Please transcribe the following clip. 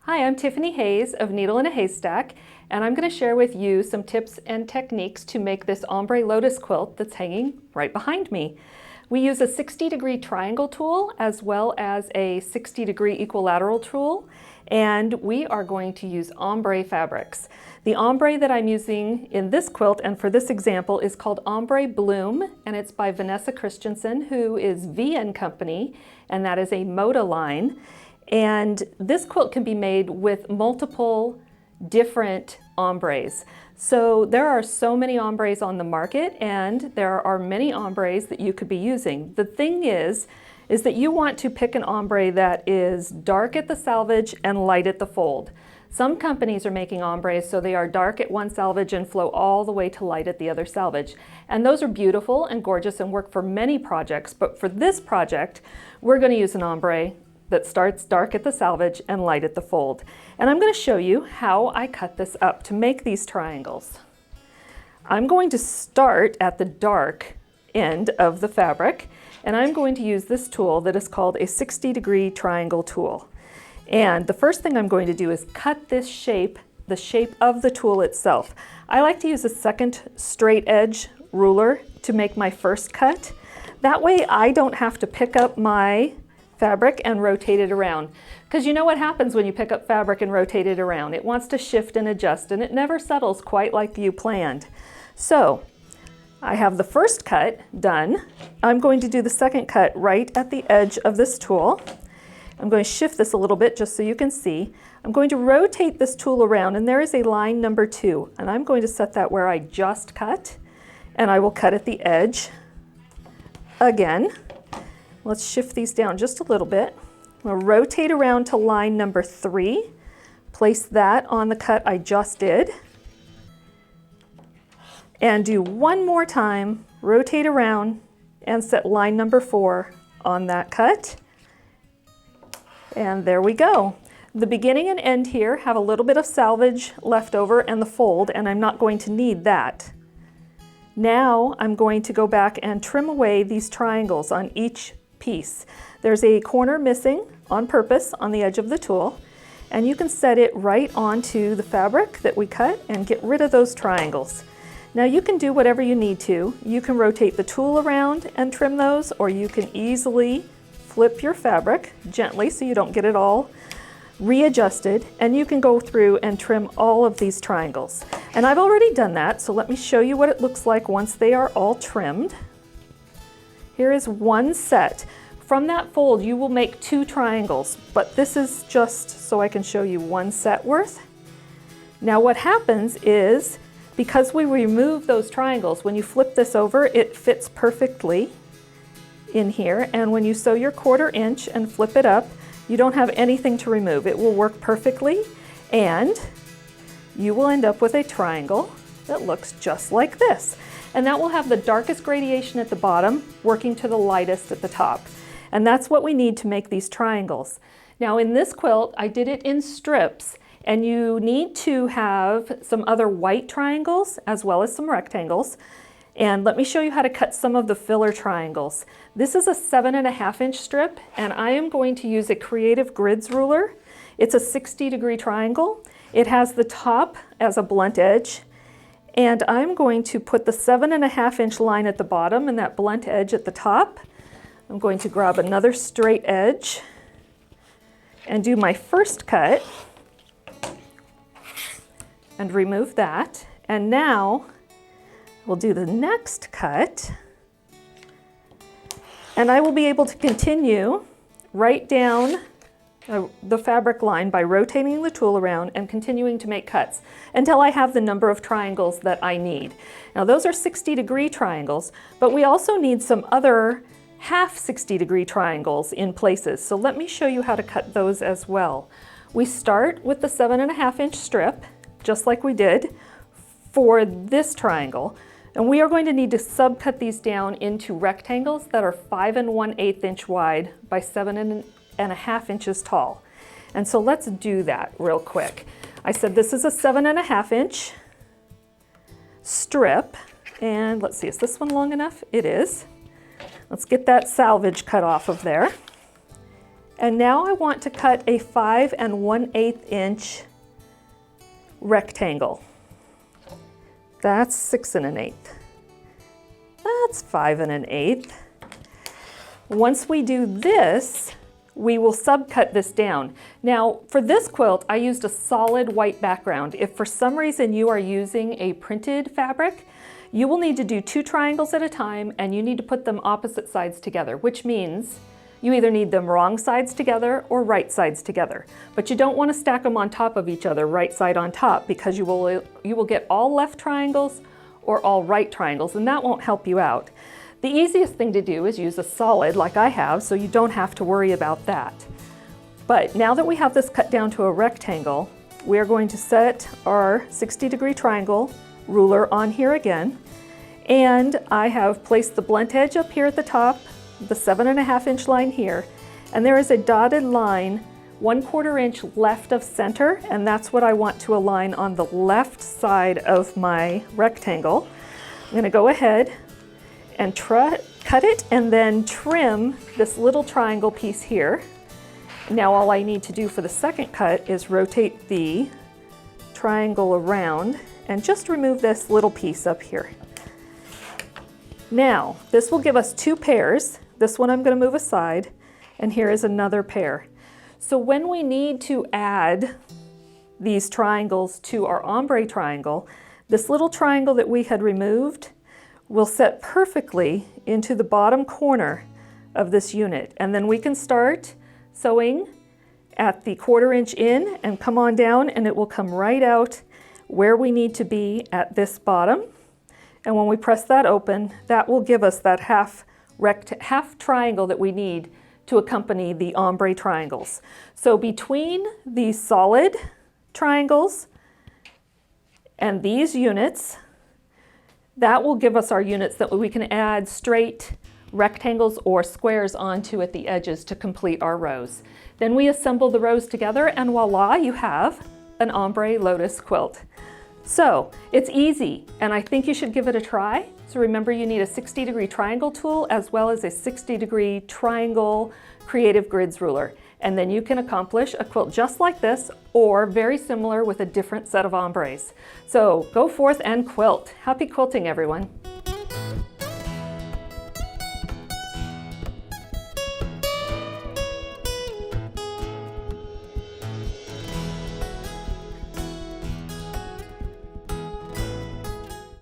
Hi, I'm Tiffany Hayes of Needle in a Haystack, and I'm going to share with you some tips and techniques to make this Ombre Lotus quilt that's hanging right behind me. We use a 60-degree triangle tool as well as a 60-degree equilateral tool, and we are going to use ombre fabrics. The ombre that I'm using in this quilt and for this example is called Ombre Bloom, and it's by Vanessa Christensen, who is V & Company, and that is a Moda line. And this quilt can be made with multiple different ombres. So there are so many ombres on the market, and there are many ombres that you could be using. The thing is that you want to pick an ombre that is dark at the selvage and light at the fold. Some companies are making ombres so they are dark at one selvage and flow all the way to light at the other selvage. And those are beautiful and gorgeous and work for many projects, but for this project, we're going to use an ombre that starts dark at the selvage and light at the fold. And I'm going to show you how I cut this up to make these triangles. I'm going to start at the dark end of the fabric, and I'm going to use this tool that is called a 60-degree triangle tool. And the first thing I'm going to do is cut this shape, the shape of the tool itself. I like to use a second straight edge ruler to make my first cut. That way I don't have to pick up my fabric and rotate it around. Because you know what happens when you pick up fabric and rotate it around? It wants to shift and adjust, and it never settles quite like you planned. So I have the first cut done. I'm going to do the second cut right at the edge of this tool. I'm going to shift this a little bit just so you can see. I'm going to rotate this tool around, and there is a line number 2, and I'm going to set that where I just cut, and I will cut at the edge again. Let's shift these down just a little bit. I'm going to rotate around to line number 3, place that on the cut I just did, and do one more time, rotate around and set line number 4 on that cut. And there we go. The beginning and end here have a little bit of selvage left over and the fold, and I'm not going to need that. Now I'm going to go back and trim away these triangles on each piece. There's a corner missing on purpose on the edge of the tool, and you can set it right onto the fabric that we cut and get rid of those triangles. Now you can do whatever you need to. You can rotate the tool around and trim those, or you can easily flip your fabric gently so you don't get it all readjusted, and you can go through and trim all of these triangles. And I've already done that, so let me show you what it looks like once they are all trimmed. Here is one set. From that fold you will make 2 triangles, but this is just so I can show you one set worth. Now what happens is, because we remove those triangles, when you flip this over it fits perfectly in here, and when you sew your 1/4 inch and flip it up, you don't have anything to remove. It will work perfectly, and you will end up with a triangle that looks just like this. And that will have the darkest gradation at the bottom working to the lightest at the top. And that's what we need to make these triangles. Now in this quilt, I did it in strips, and you need to have some other white triangles as well as some rectangles. And let me show you how to cut some of the filler triangles. This is a 7.5 inch strip, and I am going to use a Creative Grids ruler. It's a 60-degree triangle. It has the top as a blunt edge, and I'm going to put the 7.5 inch line at the bottom and that blunt edge at the top. I'm going to grab another straight edge and do my first cut and remove that. And now we'll do the next cut, and I will be able to continue right down the fabric line by rotating the tool around and continuing to make cuts until I have the number of triangles that I need. Now those are 60-degree triangles, but we also need some other half 60-degree triangles in places. So let me show you how to cut those as well. We start with the 7.5 inch strip, just like we did for this triangle. And we are going to need to subcut these down into rectangles that are 5 1/8 inch wide by 7.5 inches tall. And so let's do that real quick. I said this is a 7.5 inch strip, and let's see, is this one long enough? It is. Let's get that selvage cut off of there. And now I want to cut a 5 1/8 inch rectangle. That's 6 1/8. That's 5 1/8. Once we do this, we will subcut this down. Now, for this quilt, I used a solid white background. If for some reason you are using a printed fabric, you will need to do 2 triangles at a time, and you need to put them opposite sides together, which means you either need them wrong sides together or right sides together. But you don't want to stack them on top of each other, right side on top, because you will get all left triangles or all right triangles, and that won't help you out. The easiest thing to do is use a solid like I have, so you don't have to worry about that. But now that we have this cut down to a rectangle, we are going to set our 60-degree triangle ruler on here again. And I have placed the blunt edge up here at the top, the 7 1/2 inch line here, and there is a dotted line 1/4 inch left of center, and that's what I want to align on the left side of my rectangle. I'm going to go ahead and cut it and then trim this little triangle piece here. Now all I need to do for the second cut is rotate the triangle around and just remove this little piece up here. Now this will give us 2 pairs. This one I'm going to move aside, and here is another pair. So when we need to add these triangles to our ombre triangle, this little triangle that we had removed will set perfectly into the bottom corner of this unit. And then we can start sewing at the 1/4 inch in and come on down, and it will come right out where we need to be at this bottom. And when we press that open, that will give us that half triangle that we need to accompany the ombre triangles. So between these solid triangles and these units, that will give us our units that we can add straight rectangles or squares onto at the edges to complete our rows. Then we assemble the rows together, and voila, you have an Ombre Lotus quilt. So it's easy, and I think you should give it a try. So remember, you need a 60-degree triangle tool as well as a 60-degree triangle creative grids ruler. And then you can accomplish a quilt just like this or very similar with a different set of ombres. So go forth and quilt. Happy quilting, everyone.